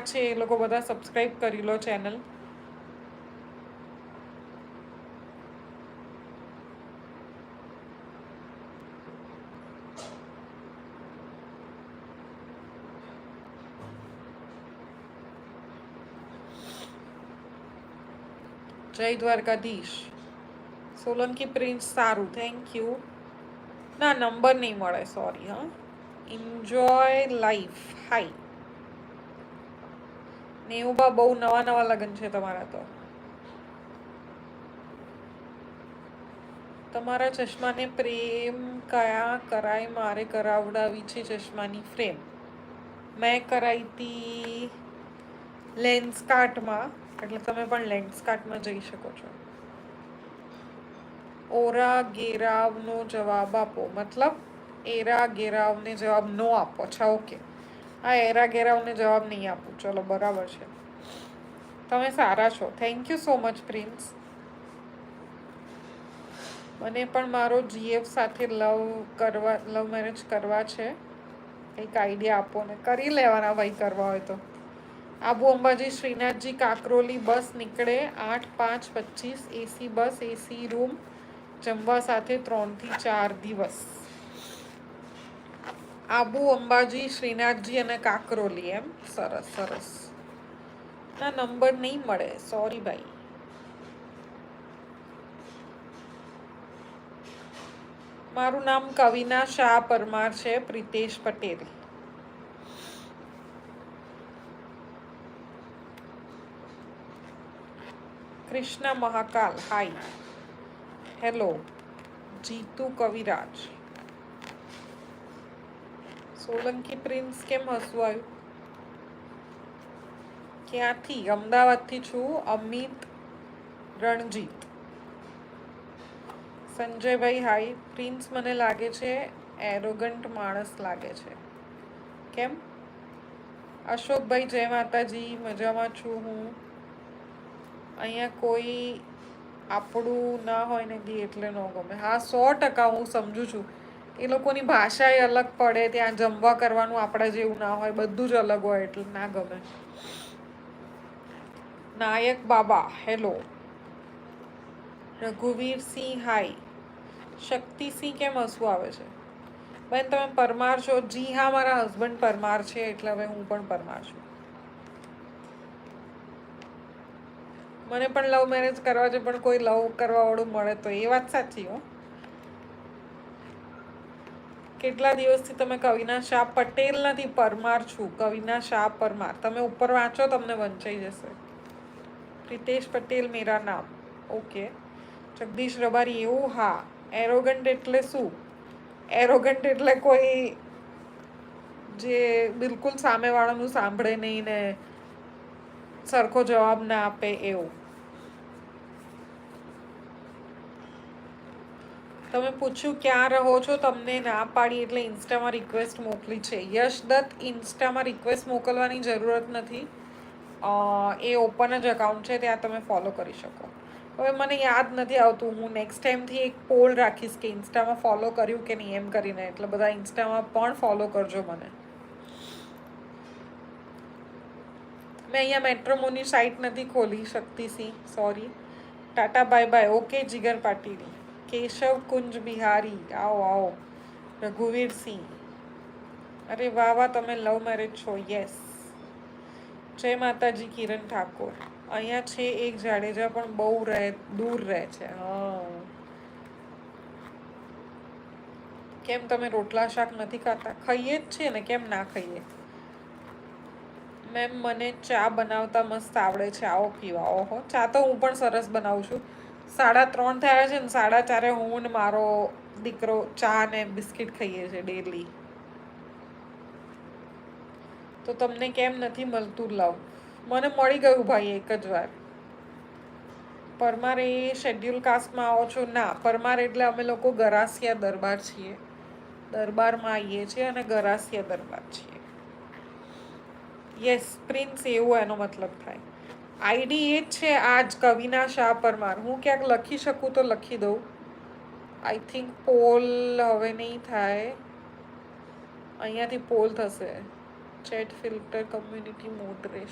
છે એ લોકો બધા સબસ્ક્રાઇબ કરી લો ચેનલ. જય દ્વારકાધીશ. સોલંકી પ્રિન્સ સારું, થેન્ક યુ. ના, નંબર નહીં મળે, સોરી. હા, એન્જોય લાઈફ. હાય નેવુબા, બહુ નવા નવા લગ્ન છે તમારા તો. તમારા ચશ્માને પ્રેમ કયા કરાય? મારે કરાવડાવી છે ચશ્માની ફ્રેમ. મેં કરાવી હતી લેન્સ કાર્ટમાં, એટલે તમે પણ લેન્સ કાર્ટમાં જઈ શકો છો. ઓરા ગેરાવનો જવાબ આપો, મતલબ એરા ગેરાવને જવાબ નો આપો. અચ્છા, ઓકે. હા, એરા ગેરાવને જવાબ નહીં આપું. ચલો, બરાબર છે. તમે સારા છો, thank you so much prince. મને પણ મારો જીએફ સાથે લવ મેરેજ કરવા છે. કંઈક આઈડિયા આપો ને. કરી લેવાના ભાઈ, કરવા હોય તો. આબુ અંબાજી શ્રીનાથજી કાકરોલી બસ નીકળે 8:05:25. એસી બસ, એસી રૂમ, જમવા સાથે 3 થી 4 દિવસ. આબુ અંબાજી શ્રીનાથજી અને કાકરોલી, એમ? સરસ સરસ. ના, નંબર નહીં મળે, સોરી ભાઈ. મારું નામ કવિના શાહ પરમાર છે. પ્રિતેશ પટેલ. કૃષ્ણ મહાકાલ, હાય. હેલો જીતુ કવિરાજ. સોલંકી પ્રિન્સ કેમ હસવું આવ્યું? ક્યાંથી? અમદાવાદથી છું. અમિત રણજીત. સંજયભાઈ, હાય. પ્રિન્સ મને લાગે છે એરોગન્ટ માણસ લાગે છે. કેમ? અશોકભાઈ, જય માતાજી. મજામાં છું હું. અહીંયા કોઈ આપણું ના હોય ને એટલે ન ગમે. હા, 100% હું સમજુ છું. એ લોકોની ભાષા એ અલગ પડે, ત્યાં જમવા કરવાનું આપણા જેવું ના હોય, બધું જ અલગ હોય, એટલે ના ગમે. નાયક બાબા, હેલો. રઘુવીરસિંહ, હાય. શક્તિસિંહ, કેમ હસવું આવે છે? બેન, તમે પરમાર છો? જી હા, મારા હસબન્ડ પરમાર છે, એટલે હવે હું પણ પરમાર છું. મને પણ લવ મેરેજ કરવા છે, પણ કોઈ લવ કરવા વાળું મળે તો. એ વાત સાચી. હો, કેટલા દિવસથી તમે કવિના શાહ પટેલ નથી, પરમાર છું. કવિના શાહ પરમાર. તમે ઉપર વાંચો, તમને વંચાઈ જશે. પ્રિતેશ પટેલ મેરા નામ. ઓકે. જગદીશ રબારી, એવું? હા. એરોગન્ટ એટલે શું? એરોગન્ટ એટલે કોઈ જે બિલકુલ સામેવાળાનું સાંભળે નહીં ને સરખો જવાબ ના આપે, એવું. તમે પૂછ્યું ક્યાં રહો છો, તમને ના પાડી એટલે ઇન્સ્ટામાં રિક્વેસ્ટ મોકલી છે. યશ દત્ત, ઇન્સ્ટામાં રિક્વેસ્ટ મોકલવાની જરૂરત નથી. એ ઓપન જ અકાઉન્ટ છે, ત્યાં તમે ફોલો કરી શકો. હવે મને યાદ નથી આવતું, હું નેક્સ્ટ ટાઈમથી એક પોલ રાખીશ કે ઇન્સ્ટામાં ફોલો કર્યું કે નહીં, એમ કરીને. એટલે બધા ઇન્સ્ટામાં પણ ફોલો કરજો મને. મેં અહીંયા મેટ્રોમોની સાઇટ નથી ખોલી શકતી. Sorry. Tata bye bye. Okay Jigar Patil. Keshav Kunj Bihari, આવો આવો. રઘુવીરસિંહ, અરે વાહ વાહ, તમે લવ મેરેજ છો? યસ. જય માતાજી. કિરણ ઠાકોર, અહીંયા છે એક જાડેજા, પણ બહુ દૂર રહે છે. હા. કેમ, તમે રોટલા શાક નથી ખાતા? ખાઈએ જ છે ને, કેમ ના ખાઈએ? મેમ, મને ચા બનાવતા મસ્ત આવડે છે, આવો પીવા. ઓહો, ચા તો હું પણ સરસ બનાવું છું. 3:30 થયા છે ને, 4:30 હું ને મારો દીકરો ચા ને બિસ્કિટ ખાઈએ છીએ ડેલી. તો તમને કેમ નથી મળતું લવ? મને મળી ગયું ભાઈ, એક જ વાર. પરમાર એ શેડ્યુલ કાસ્ટમાં આવો છો? ના, પરમાર એટલે અમે લોકો ગરાસિયા દરબાર છીએ. દરબારમાં આવીએ છીએ અને ગરાસિયા દરબાર છીએ. યસ પ્રિન્સ, એવું એનો મતલબ થાય. આઈડી એ જ છે આજ, કવિના શાહ પરમાર. હું ક્યાંક લખી શકું તો લખી દઉં. આઈ થિંક પોલ હવે નહીં થાય, અહીંયાથી પોલ થશે. ચેટ ફિલ્ટર કમ્યુનિટી મોડ રહેશે.